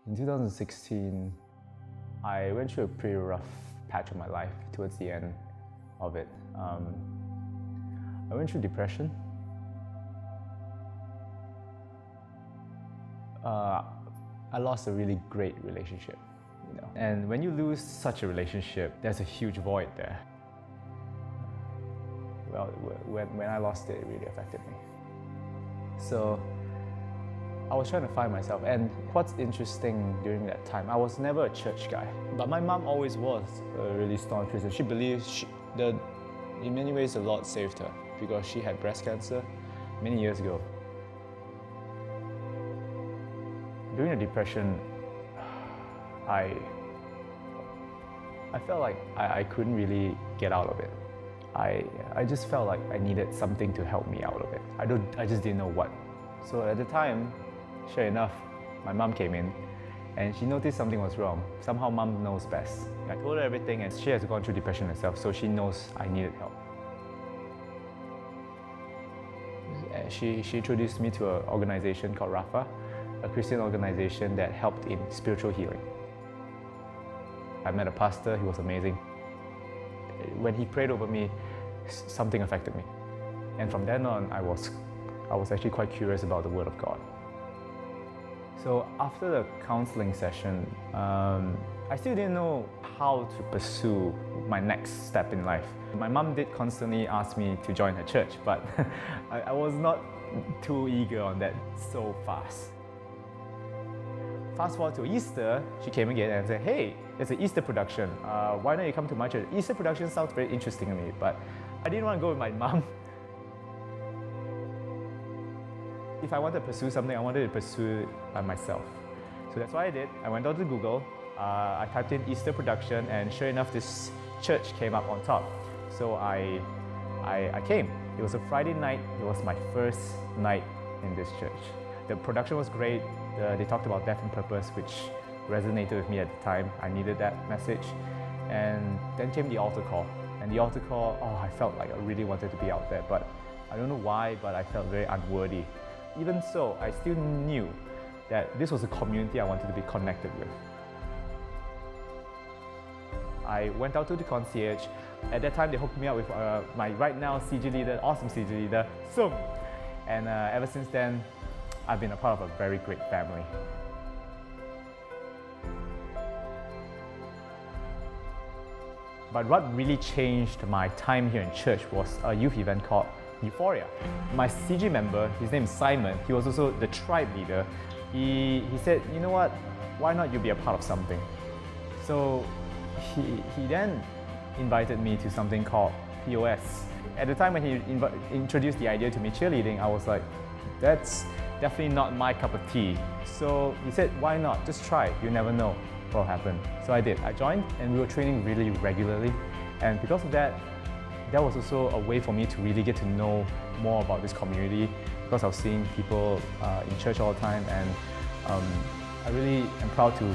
In 2016, I went through a pretty rough patch of my life towards the end of it. I went through depression. I lost a really great relationship, And when you lose such a relationship, there's a huge void there. Well, when I lost it, it really affected me. So I was trying to find myself, and what's interesting during that time, I was never a church guy, but my mom always was a really staunch Christian. She believes that in many ways the Lord saved her because she had breast cancer many years ago. During the depression, I felt like I couldn't really get out of it. I just felt like I needed something to help me out of it. I just didn't know what. So at the time, sure enough, my mom came in and she noticed something was wrong. Somehow mom knows best. I told her everything and she has gone through depression herself, so she knows I needed help. She introduced me to an organization called Rafa, a Christian organization that helped in spiritual healing. I met a pastor, he was amazing. When he prayed over me, something affected me. And from then on, I was actually quite curious about the Word of God. So after the counseling session, I still didn't know how to pursue my next step in life. My mom did constantly ask me to join her church, but I was not too eager on that so fast. Fast forward to Easter, she came again and said, "Hey, there's an Easter production. Why don't you come to my church?" Easter production sounds very interesting to me, but I didn't want to go with my mom. If I wanted to pursue something, I wanted to pursue it by myself. So that's what I did. I went out to Google, I typed in Easter production, and sure enough, this church came up on top. So I came. It was a Friday night. It was my first night in this church. The production was great. They talked about death and purpose, which resonated with me at the time. I needed that message. And then came the altar call. And the altar call, I felt like I really wanted to be out there, but I don't know why, but I felt very unworthy. Even so, I still knew that this was a community I wanted to be connected with. I went out to the concierge. At that time, they hooked me up with my right now CG leader, awesome CG leader, Sung. And ever since then, I've been a part of a very great family. But what really changed my time here in church was a youth event called Euphoria. My CG member, his name is Simon, he was also the tribe leader. He said, "You know what, why not you be a part of something?" So he then invited me to something called POS. At the time when he introduced the idea to me cheerleading, I was like, that's definitely not my cup of tea. So he said, "Why not? Just try, you never know what will happen." So I did. I joined and we were training really regularly. And because of that, that was also a way for me to really get to know more about this community, because I was seeing people in church all the time, and I really am proud to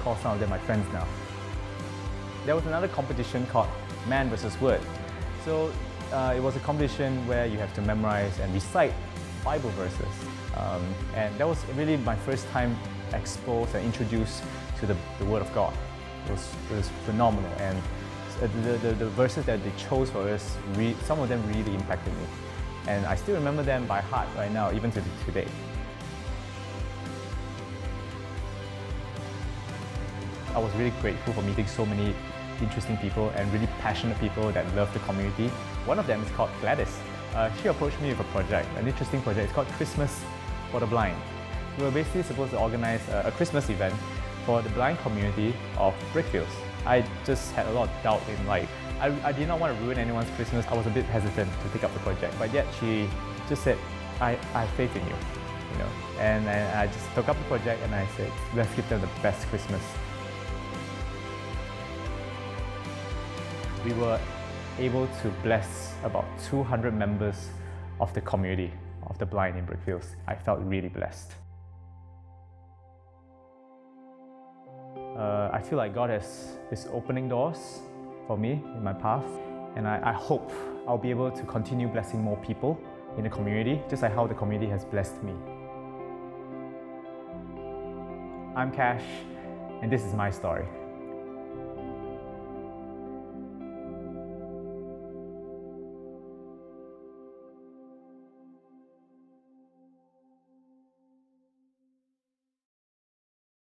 call some of them my friends now. There was another competition called Man vs. Word. So it was a competition where you have to memorize and recite Bible verses. And that was really my first time exposed and introduced to the Word of God. It was phenomenal. And the verses that they chose for us, some of them really impacted me. And I still remember them by heart right now, even to today. I was really grateful for meeting so many interesting people and really passionate people that love the community. One of them is called Gladys. She approached me with a project, an interesting project. It's called Christmas for the Blind. We were basically supposed to organize a Christmas event for the blind community of Brickfields. I just had a lot of doubt in life. I did not want to ruin anyone's Christmas. I was a bit hesitant to take up the project, but yet she just said, I have faith in you, And I just took up the project and I said, let's give them the best Christmas. We were able to bless about 200 members of the community of the blind in Brickfields. I felt really blessed. I feel like God is opening doors for me in my path, and I hope I'll be able to continue blessing more people in the community, just like how the community has blessed me. I'm Kash, and this is my story.